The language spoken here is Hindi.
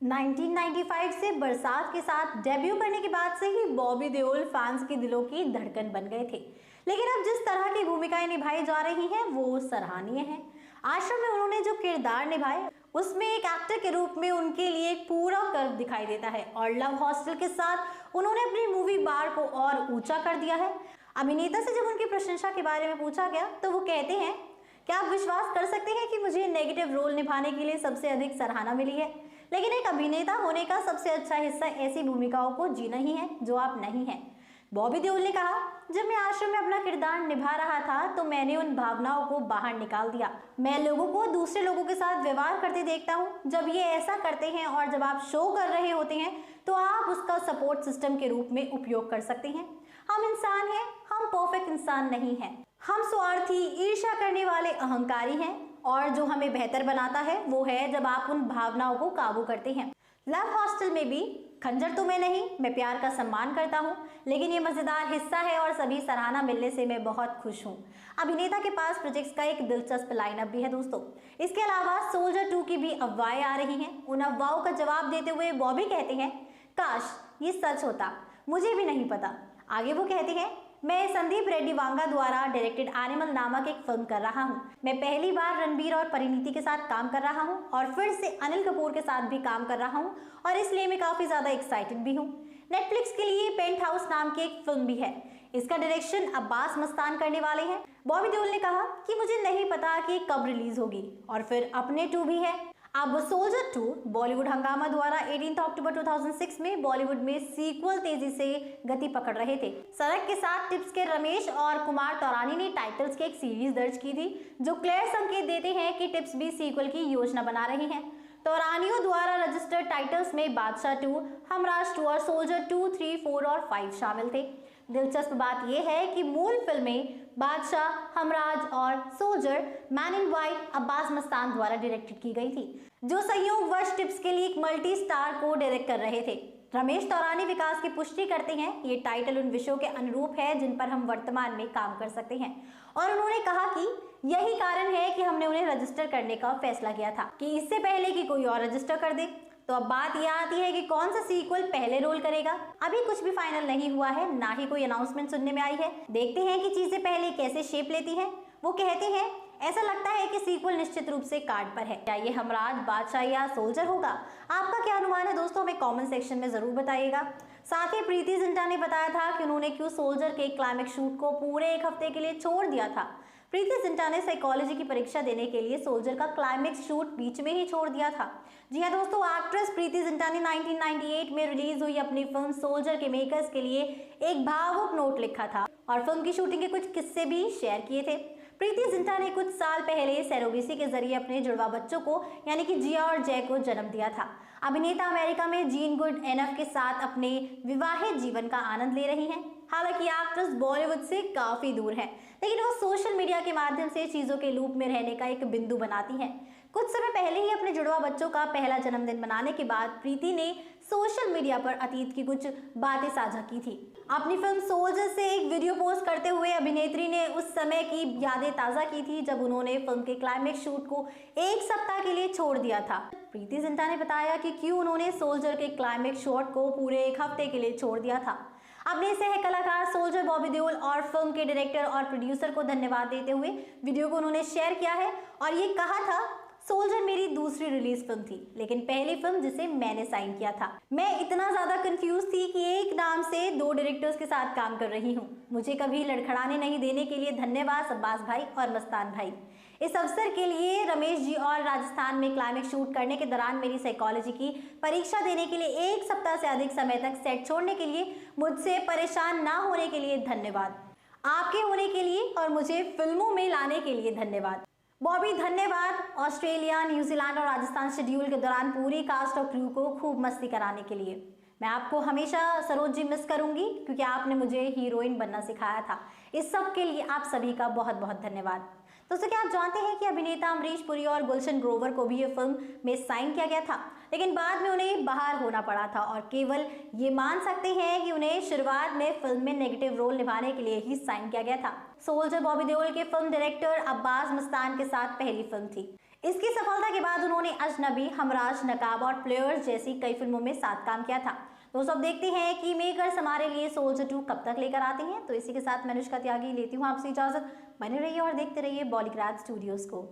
1995 से बरसात के साथ डेब्यू करने के बाद से ही बॉबी देओल फैंस के दिलों की धड़कन बन गए थे। लेकिन अब जिस तरह की भूमिकाएं निभाई जा रही हैं वो सराहनीय है। आश्रम में उन्होंने जो किरदार निभाए उसमें एक एक्टर के रूप में उनके लिए एक पूरा कर्व दिखाई देता है और लव हॉस्टल के साथ उन्होंने अपनी मूवी बार को और ऊंचा कर दिया है। अभिनेता से जब उनकी प्रशंसा के बारे में पूछा गया तो वो कहते हैं, क्या आप विश्वास कर सकते हैं कि मुझे नेगेटिव रोल निभाने के लिए सबसे अधिक सराहना मिली है, लेकिन एक अभिनेता होने का सबसे अच्छा हिस्सा ऐसी भूमिकाओं को जीना ही है जो आप नहीं हैं। बॉबी देओल ने कहा, जब मैं आश्रम में अपना किरदार निभा रहा था तो मैंने उन भावनाओं को बाहर निकाल दिया। मैं लोगों को दूसरे लोगों के साथ व्यवहार करते देखता हूँ। जब ये ऐसा करते हैं और जब आप शो कर रहे होते हैं तो आप उसका सपोर्ट सिस्टम के रूप में उपयोग कर सकते हैं। हम इंसान हैं, हम परफेक्ट इंसान नहीं हैं। हम स्वार्थी, ईर्ष्या करने वाले अहंकारी हैं और जो हमें बेहतर बनाता है वो है जब आप उन भावनाओं को काबू करते हैं। लव हॉस्टल में भी खंजर तो मैं नहीं, मैं प्यार का सम्मान करता हूँ, लेकिन ये मजेदार हिस्सा है और सभी सराहना मिलने से मैं बहुत खुश हूँ। अभिनेता के पास प्रोजेक्ट्स का एक दिलचस्प लाइनअप भी है दोस्तों। इसके अलावा सोल्जर 2 की भी अफवाहें आ रही हैं। उन अफवाहों का जवाब देते हुए बॉबी कहते हैं, काश ये सच होता, मुझे भी नहीं पता। आगे वो कहते हैं, मैं संदीप रेड्डी वांगा द्वारा डायरेक्टेड एनिमल नामक एक फिल्म कर रहा हूँ। मैं पहली बार रणबीर और परिणीति के साथ काम कर रहा हूँ और फिर से अनिल कपूर के साथ भी काम कर रहा हूँ और इसलिए मैं काफी ज्यादा एक्साइटेड भी हूँ। नेटफ्लिक्स के लिए पेंट हाउस नाम की एक फिल्म भी है। इसका डायरेक्शन अब्बास मस्तान करने वाले हैं। बॉबी देओल ने कहा कि मुझे नहीं पता कि कब रिलीज होगी और फिर अपने 2 भी है। अब सोल्जर 2 बॉलीवुड हंगामा द्वारा 18 अक्टूबर 2006 में बॉलीवुड में सीक्वल तेजी से गति पकड़ रहे थे। सड़क के साथ टिप्स के रमेश और कुमार तौरानी ने टाइटल्स की एक सीरीज दर्ज की थी जो क्लियर संकेत देते हैं कि टिप्स भी सीक्वल की योजना बना रही हैं। तौरानियों द्वारा रजिस्टर्ड टाइटल्स में बादशाह 2, हमराज 2 और सोल्जर 2, 3, 4 और 5 शामिल थे। दिलचस्प बात यह है कि मूल फिल्में बादशाह, हमराज और soldier man in white Abbas Mastan द्वारा डायरेक्टेड की गई थी, जो संयोगवश टिप्स के लिए एक मल्टी स्टार को डायरेक्ट कर रहे थे। रमेश तौरानी विकास की पुष्टि करते हैं, ये टाइटल उन विषयों के अनुरूप है जिन पर हम वर्तमान में काम कर सकते हैं और उन्होंने कहा कि यही कारण है कि हमने उन्हें रजिस्टर करने का फैसला किया था कि इससे पहले कि कोई और रजिस्टर कर दे। तो अब बात यह आती है कि कौन सा सीक्वल पहले रोल करेगा। अभी कुछ भी फाइनल नहीं हुआ है, ना ही कोई अनाउंसमेंट सुनने में आई है। देखते हैं कि चीजें पहले कैसे शेप लेती हैं। वो कहते हैं, ऐसा लगता है कि सीक्वल निश्चित रूप से कार्ड पर है। क्या ये हमराज, बादशाह या सोल्जर होगा? आपका क्या अनुमान है दोस्तों, हमें कमेंट सेक्शन में जरूर बताइएगा। साथ ही प्रीति जिंटा ने बताया था कि उन्होंने क्यों सोल्जर के क्लाइमेक्स शूट को पूरे 1 हफ्ते के लिए छोड़ दिया था। प्रीति जिंटा ने साइकोलॉजी की परीक्षा देने के लिए सोल्जर का क्लाइमेक्स शूट बीच में ही छोड़ दिया था। जी हाँ दोस्तों, एक्ट्रेस प्रीति जिंटा ने 1998 में रिलीज हुई अपनी फिल्म सोल्जर के मेकर्स के लिए एक भावुक नोट लिखा था और फिल्म की शूटिंग के कुछ किस्से भी शेयर किए थे। प्रीति जिंटा ने कुछ साल पहले सरोगेसी के जरिए अपने जुड़वा बच्चों को यानी कि जिया और जय को जन्म दिया था। अभिनेता अमेरिका में जीन गुड एनफ के साथ अपने विवाहित जीवन का आनंद ले रही हैं। हालांकि एक्ट्रेस बॉलीवुड से काफी दूर है, लेकिन वो सोशल मीडिया के माध्यम से चीजों के लूप में रहने का एक बिंदु बनाती हैं। कुछ समय पहले ही अपने जुड़वा बच्चों का पहला जन्मदिन मनाने के बाद प्रीति ने सोशल मीडिया पर अतीत की कुछ बातें साझा की थी। अपनी फिल्म सोल्जर से एक वीडियो पोस्ट करते हुए अभिनेत्री ने उस समय की यादें ताजा की थी जब उन्होंने फिल्म के क्लाइमेक्स शूट को 1 सप्ताह के लिए छोड़ दिया था। प्रीति जिंटा ने बताया कि क्यों उन्होंने सोल्जर के क्लाइमेक्स शॉट को पूरे 1 हफ्ते के लिए छोड़ दिया था। अपने सह कलाकार सोल्जर बॉबी देओल और फिल्म के डायरेक्टर और प्रोड्यूसर को धन्यवाद देते हुए वीडियो को उन्होंने शेयर किया है और ये कहा था, सोल्जर मेरी दूसरी रिलीज फिल्म थी, लेकिन पहली फिल्म जिसे मैंने साइन किया था। मैं इतना ज्यादा कंफ्यूज थी कि एक नाम से 2 डायरेक्टर्स के साथ काम कर रही हूँ। मुझे कभी लड़खड़ाने नहीं देने के लिए धन्यवाद अब्बास भाई और मस्तान भाई। इस अवसर के लिए रमेश जी और राजस्थान में क्लाइमेक्स शूट करने के दौरान मेरी साइकोलॉजी की परीक्षा देने के लिए 1 सप्ताह से अधिक समय तक सेट छोड़ने के लिए, मुझसे परेशान ना होने के लिए धन्यवाद। आपके होने के लिए और मुझे फिल्मों में लाने के लिए धन्यवाद। बॉबी धन्यवाद ऑस्ट्रेलिया, न्यूजीलैंड और राजस्थान शेड्यूल के दौरान पूरी कास्ट और क्रू को खूब मस्ती कराने के लिए। मैं आपको हमेशा सरोज जी मिस करूंगी क्योंकि आपने मुझे हीरोइन बनना सिखाया था। इस सब के लिए आप सभी का बहुत बहुत धन्यवाद। दोस्तों, क्या आप जानते हैं कि अभिनेता अमरीश पुरी और गुलशन ग्रोवर को भी ये फिल्म में साइन किया गया था, लेकिन बाद में उन्हें बाहर होना पड़ा था और केवल ये मान सकते हैं कि उन्हें शुरुआत में फिल्म में नेगेटिव रोल निभाने के लिए ही साइन किया गया था। सोल्जर बॉबी देओल के फिल्म डायरेक्टर अब्बास मस्तान के साथ पहली फिल्म थी। इसकी सफलता के बाद उन्होंने अजनबी, हमराज, नकाब और प्लेयर्स जैसी कई फिल्मों में साथ काम किया था। दोस्तों अब देखते हैं कि मेकर्स हमारे लिए सोल्जर 2 कब तक लेकर आते हैं। तो इसी के साथ मैं अनुष्का त्यागी लेती हूँ आपसे इजाजत। बने रहिए और देखते रहिए बॉलीग्राज स्टूडियोज को।